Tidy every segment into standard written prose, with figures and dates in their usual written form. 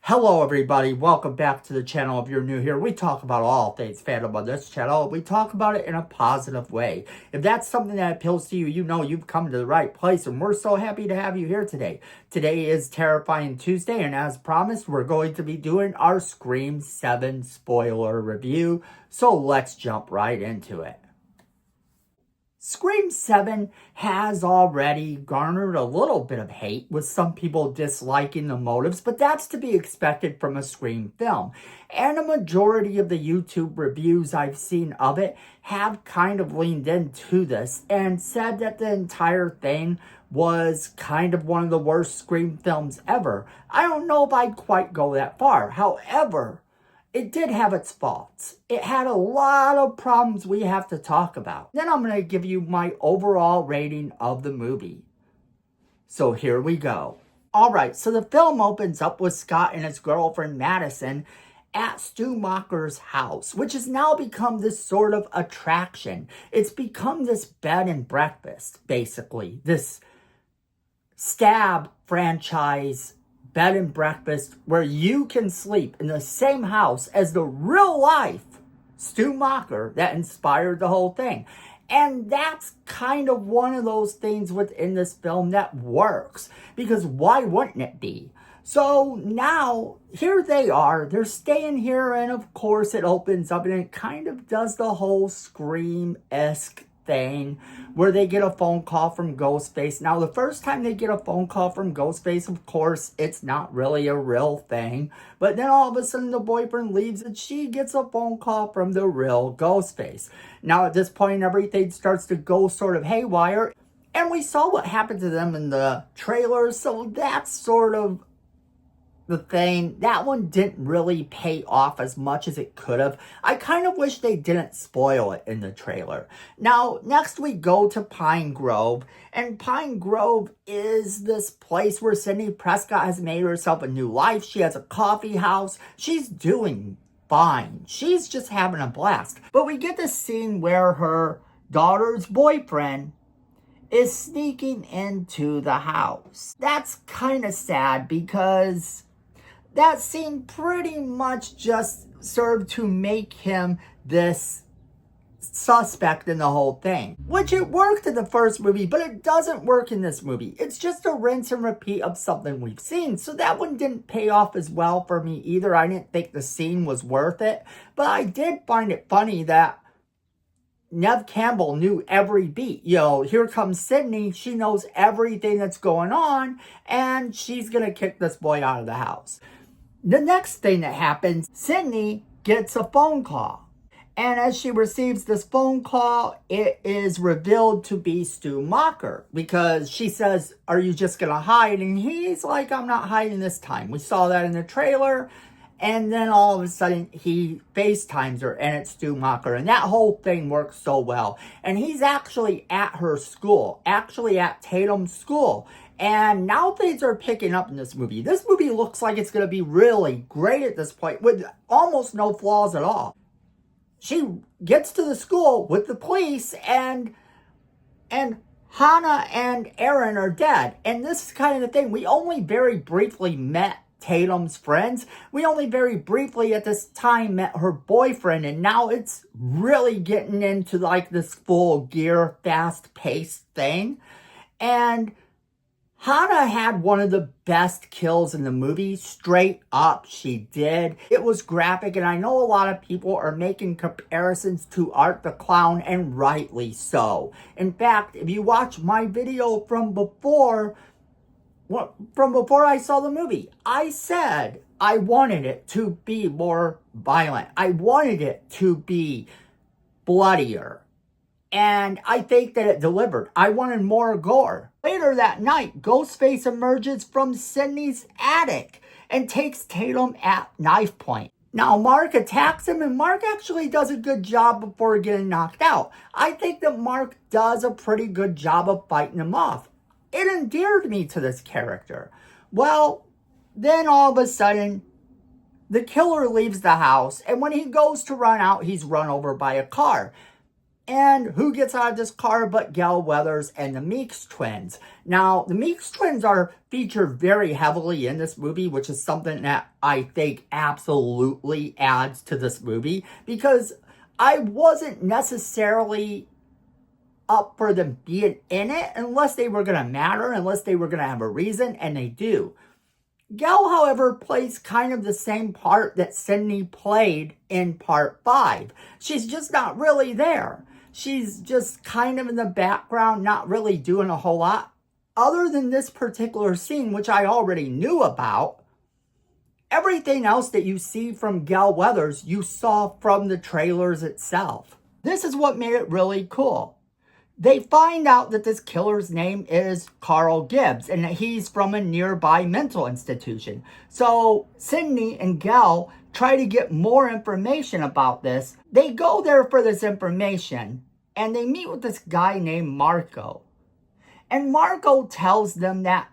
Hello everybody, welcome back to the channel. If you're new here, we talk about all things fandom on this channel. We talk about it in a positive way. If that's something that appeals to you, you know you've come to the right place, and we're so happy to have you here today. Today is Terrifying Tuesday, and as promised, we're going to be doing our Scream 7 spoiler review, so let's jump right into it. Scream 7 has already garnered a little bit of hate, with some people disliking the motives, but that's to be expected from a Scream film. And a majority of the YouTube reviews I've seen of it have kind of leaned into this and said that the entire thing was kind of one of the worst Scream films ever. I don't know if I'd quite go that far. However, it did have its faults. It had a lot of problems we have to talk about. Then I'm going to give you my overall rating of the movie. So here we go. Alright, so the film opens up with Scott and his girlfriend Madison at Stu Macher's house, which has now become this sort of attraction. It's become this bed and breakfast, basically. This Stab franchise bed and breakfast where you can sleep in the same house as the real life Stu Macher that inspired the whole thing. And that's kind of one of those things within this film that works, because why wouldn't it be? So now, here they are, they're staying here, and of course it opens up and it kind of does the whole Scream-esque thing where they get a phone call from Ghostface. Now, the first time they get a phone call from Ghostface, of course, it's not really a real thing. But then all of a sudden the boyfriend leaves and she gets a phone call from the real Ghostface. Now, at this point, everything starts to go sort of haywire. And we saw what happened to them in the trailer, so that's sort of the thing. That one didn't really pay off as much as it could have. I kind of wish they didn't spoil it in the trailer. Now, next we go to Pine Grove. And Pine Grove is this place where Sidney Prescott has made herself a new life. She has a coffee house. She's doing fine. She's just having a blast. But we get this scene where her daughter's boyfriend is sneaking into the house. That's kind of sad, because that scene pretty much just served to make him this suspect in the whole thing. Which it worked in the first movie, but it doesn't work in this movie. It's just a rinse and repeat of something we've seen. So that one didn't pay off as well for me either. I didn't think the scene was worth it. But I did find it funny that Neve Campbell knew every beat. You know, here comes Sidney. She knows everything that's going on, and she's going to kick this boy out of the house. The next thing that happens, Sidney gets a phone call. And as she receives this phone call, it is revealed to be Stu Macher, because she says, "Are you just going to hide?" And he's like, "I'm not hiding this time." We saw that in the trailer. And then all of a sudden, he FaceTimes her, and it's Stu Macher. And that whole thing works so well. And he's actually at her school, actually at Tatum's school. And now things are picking up in this movie. This movie looks like it's going to be really great at this point, with almost no flaws at all. She gets to the school with the police, and Hannah and Aaron are dead. And this is kind of the thing. We only very briefly met Tatum's friends. We only very briefly at this time met her boyfriend, and now it's really getting into like this full gear, fast-paced thing. And Hannah had one of the best kills in the movie. Straight up, she did. It was graphic, and I know a lot of people are making comparisons to Art the Clown, and rightly so. In fact, if you watch my video from before I saw the movie, I said I wanted it to be more violent. I wanted it to be bloodier. And I think that it delivered. I wanted more gore. Later that night, Ghostface emerges from Sidney's attic and takes Tatum at knife point. Now, Mark attacks him, and Mark actually does a good job before getting knocked out. I think that Mark does a pretty good job of fighting him off. It endeared me to this character. Well, then all of a sudden, the killer leaves the house, and when he goes to run out, he's run over by a car. And who gets out of this car but Gale Weathers and the Meeks twins. Now, the Meeks twins are featured very heavily in this movie, which is something that I think absolutely adds to this movie, because I wasn't necessarily up for them being in it unless they were going to matter, unless they were going to have a reason, and they do. Gale, however, plays kind of the same part that Sydney played in part 5. She's just not really there. She's just kind of in the background, not really doing a whole lot. Other than this particular scene, which I already knew about, everything else that you see from Gale Weathers, you saw from the trailers itself. This is what made it really cool. They find out that this killer's name is Carl Gibbs and that he's from a nearby mental institution. So Sydney and Gale try to get more information about this. They go there for this information and they meet with this guy named Marco. And Marco tells them that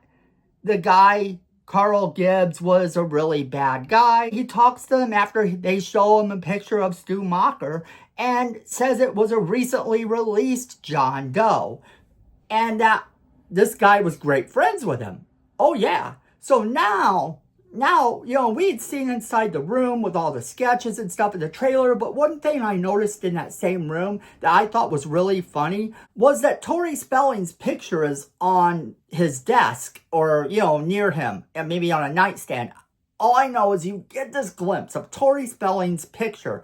the guy, Carl Gibbs, was a really bad guy. He talks to them after they show him a picture of Stu Macher and says it was a recently released John Doe. And that this guy was great friends with him. Oh yeah. So now, we'd seen inside the room with all the sketches and stuff in the trailer, but one thing I noticed in that same room that I thought was really funny was that Tori Spelling's picture is on his desk or, near him and maybe on a nightstand. All I know is you get this glimpse of Tori Spelling's picture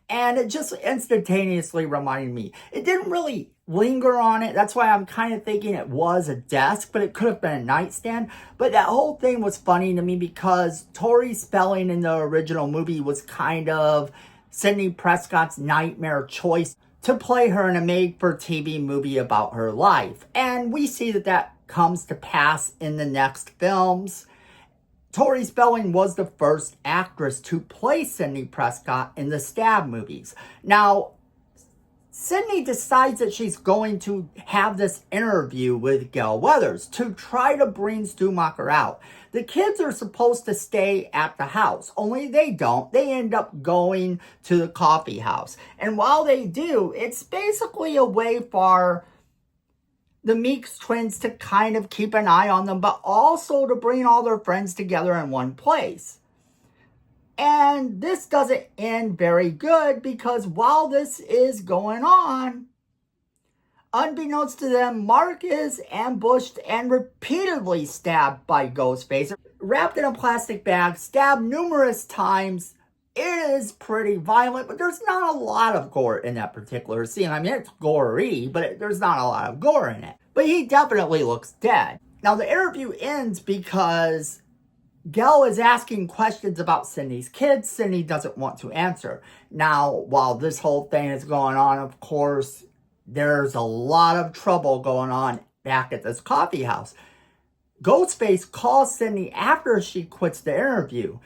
and it just instantaneously reminded me. It didn't really linger on it. That's why I'm kind of thinking it was a desk, but it could have been a nightstand. But that whole thing was funny to me because Tori Spelling in the original movie was kind of Sidney Prescott's nightmare choice to play her in a made-for-TV movie about her life. And we see that comes to pass in the next films. Tori Spelling was the first actress to play Sidney Prescott in the Stab movies. Now, Sydney decides that she's going to have this interview with Gale Weathers to try to bring Stu Macher out. The kids are supposed to stay at the house, only they don't. They end up going to the coffee house. And while they do, it's basically a way for the Meeks twins to kind of keep an eye on them, but also to bring all their friends together in one place. And this doesn't end very good because while this is going on, unbeknownst to them, Mark is ambushed and repeatedly stabbed by Ghostface. Wrapped in a plastic bag, stabbed numerous times. It is pretty violent, but there's not a lot of gore in that particular scene. I mean, it's gory, but there's not a lot of gore in it. But he definitely looks dead. Now, the interview ends because Gale is asking questions about Sydney's kids. Sydney doesn't want to answer. Now, while this whole thing is going on, of course, there's a lot of trouble going on back at this coffee house. Ghostface calls Sydney after she quits the interview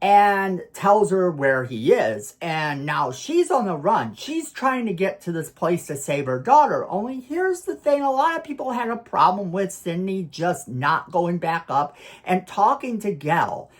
and tells her where he is. And now she's on the run. She's trying to get to this place to save her daughter. Only here's the thing. A lot of people had a problem with Sydney just not going back up and talking to Gale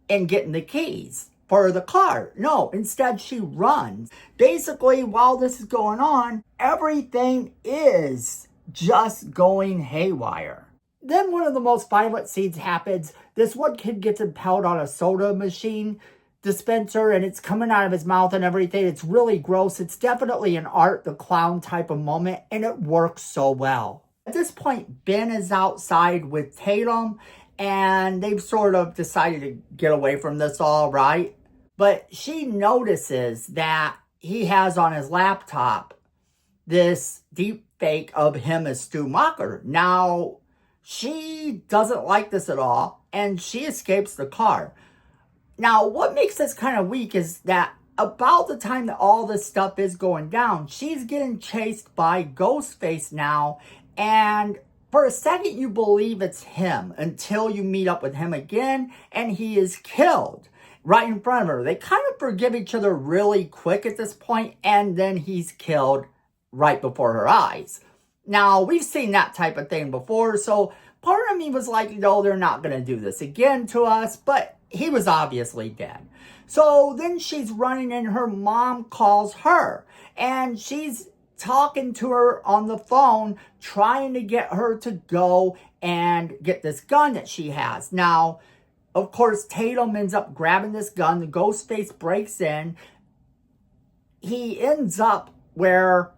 and getting the keys for the car. No, instead she runs. Basically, while this is going on, everything is just going haywire. Then one of the most violent scenes happens. This one kid gets impaled on a soda machine dispenser and it's coming out of his mouth and everything. It's really gross. It's definitely an Art the Clown type of moment and it works so well. At this point, Ben is outside with Tatum and they've sort of decided to get away from this all, right? But she notices that he has on his laptop this deep fake of him as Stu Macher. Now, she doesn't like this at all, and she escapes the car. Now, what makes this kind of weak is that about the time that all this stuff is going down, she's getting chased by Ghostface now, and for a second you believe it's him until you meet up with him again, and he is killed right in front of her. They kind of forgive each other really quick at this point, and then he's killed right before her eyes. Now, we've seen that type of thing before, so part of me was like, no, they're not going to do this again to us, but he was obviously dead. So then she's running and her mom calls her, and she's talking to her on the phone, trying to get her to go and get this gun that she has. Now, of course, Tatum ends up grabbing this gun. The Ghostface breaks in. He ends up where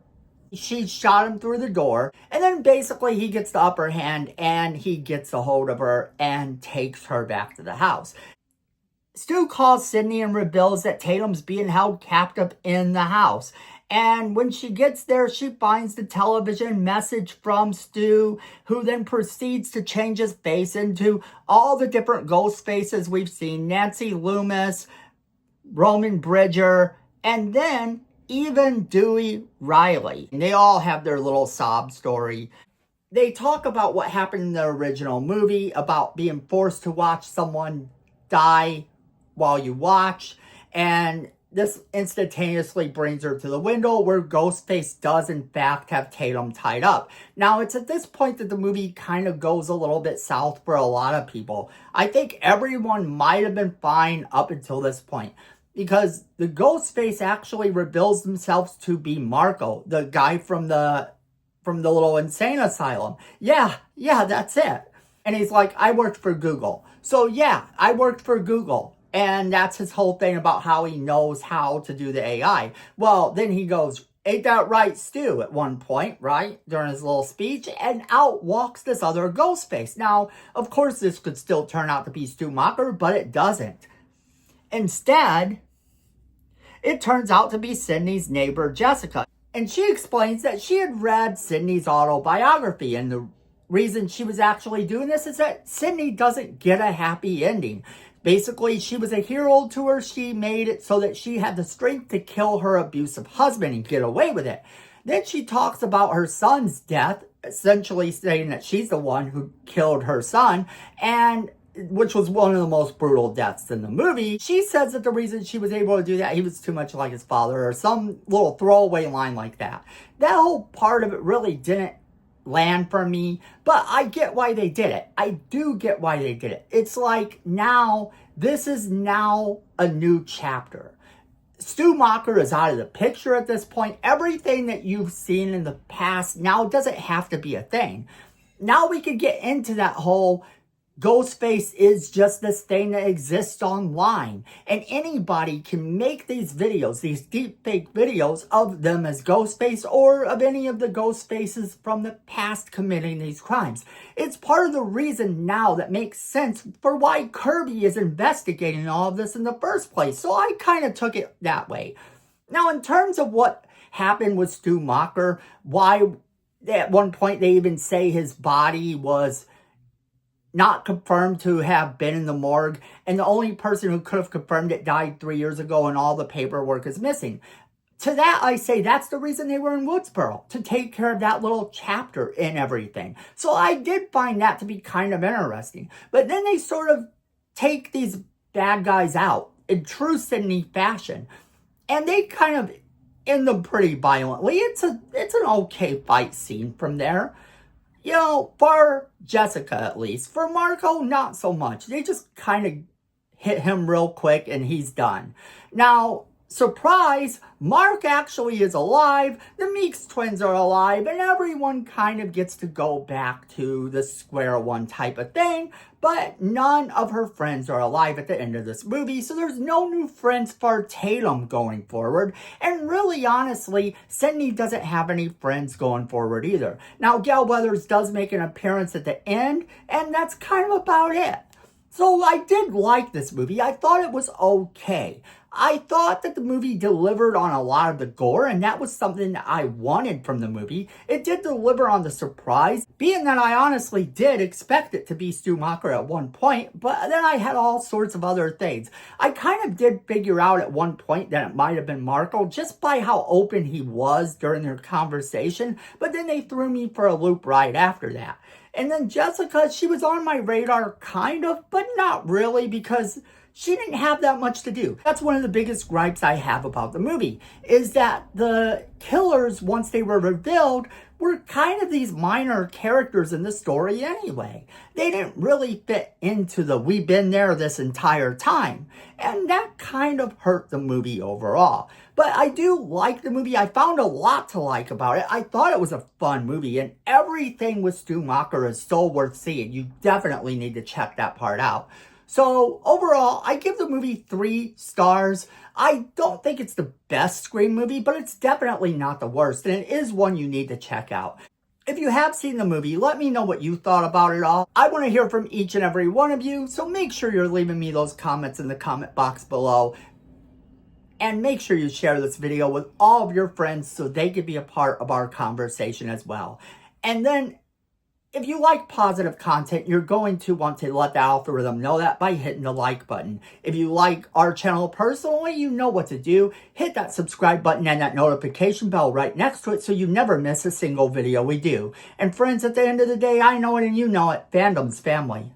she shot him through the door. And then basically he gets the upper hand and he gets a hold of her and takes her back to the house. Stu calls Sidney and reveals that Tatum's being held captive in the house. And when she gets there, she finds the television message from Stu, who then proceeds to change his face into all the different ghost faces we've seen. Nancy Loomis, Roman Bridger, and then even Dewey Riley. And they all have their little sob story. They talk about what happened in the original movie, about being forced to watch someone die while you watch, and this instantaneously brings her to the window where Ghostface does in fact have Tatum tied up. Now, it's at this point that the movie kind of goes a little bit south for a lot of people. I think everyone might have been fine up until this point, because the Ghostface actually reveals themselves to be Marco, the guy from the little insane asylum. Yeah, that's it. And he's like, I worked for Google. So yeah, I worked for Google. And that's his whole thing about how he knows how to do the AI. Well, then he goes, ain't that right, Stu, at one point, right? During his little speech. And out walks this other Ghostface. Now, of course, this could still turn out to be Stu Macher, but it doesn't. Instead, it turns out to be Sidney's neighbor, Jessica. And she explains that she had read Sidney's autobiography. And the reason she was actually doing this is that Sidney doesn't get a happy ending. Basically, she was a hero to her. She made it so that she had the strength to kill her abusive husband and get away with it. Then she talks about her son's death, essentially saying that she's the one who killed her son, and which was one of the most brutal deaths in the movie. She says that the reason she was able to do that, he was too much like his father, or some little throwaway line like that. That whole part of it really didn't land for me, but I get why they did it. I do get why they did it. It's like now, this is now a new chapter. Stu Macher is out of the picture at this point. Everything that you've seen in the past now doesn't have to be a thing. Now we can get into that whole Ghostface is just this thing that exists online, and anybody can make these videos, these deep fake videos of them as Ghostface or of any of the Ghostfaces from the past committing these crimes. It's part of the reason now that makes sense for why Kirby is investigating all of this in the first place. So I kind of took it that way. Now, in terms of what happened with Stu Macher, why at one point they even say his body was not confirmed to have been in the morgue, and the only person who could have confirmed it died 3 years ago, and all the paperwork is missing. To that, I say that's the reason they were in Woodsboro, to take care of that little chapter and everything. So I did find that to be kind of interesting. But then they sort of take these bad guys out in true Sidney fashion, and they kind of end them pretty violently. It's an okay fight scene from there. You know, for Jessica at least. For Marco, not so much. They just kind of hit him real quick and he's done. Now, surprise, Mark actually is alive, the Meeks twins are alive, and everyone kind of gets to go back to the square one type of thing, but none of her friends are alive at the end of this movie, so there's no new friends for Tatum going forward, and really honestly, Sidney doesn't have any friends going forward either. Now, Gale Weathers does make an appearance at the end, and that's kind of about it. So I did like this movie. I thought it was okay. I thought that the movie delivered on a lot of the gore, and that was something that I wanted from the movie. It did deliver on the surprise, being that I honestly did expect it to be Stu Macher at one point, but then I had all sorts of other things. I kind of did figure out at one point that it might have been Marco, just by how open he was during their conversation, but then they threw me for a loop right after that. And then Jessica, she was on my radar kind of, but not really, because she didn't have that much to do. That's one of the biggest gripes I have about the movie, is that the killers, once they were revealed, were kind of these minor characters in the story anyway. They didn't really fit into the we've been there this entire time. And that kind of hurt the movie overall. But I do like the movie. I found a lot to like about it. I thought it was a fun movie, and everything with Stu Macher is so worth seeing. You definitely need to check that part out. So overall, I give the movie 3 stars. I don't think it's the best Scream movie, but it's definitely not the worst, and it is one you need to check out. If you have seen the movie, let me know what you thought about it all. I want to hear from each and every one of you, so make sure you're leaving me those comments in the comment box below. And make sure you share this video with all of your friends so they can be a part of our conversation as well. And then, if you like positive content, you're going to want to let the algorithm know that by hitting the like button. If you like our channel personally, you know what to do. Hit that subscribe button and that notification bell right next to it so you never miss a single video we do. And friends, at the end of the day, I know it and you know it. Fandom's family.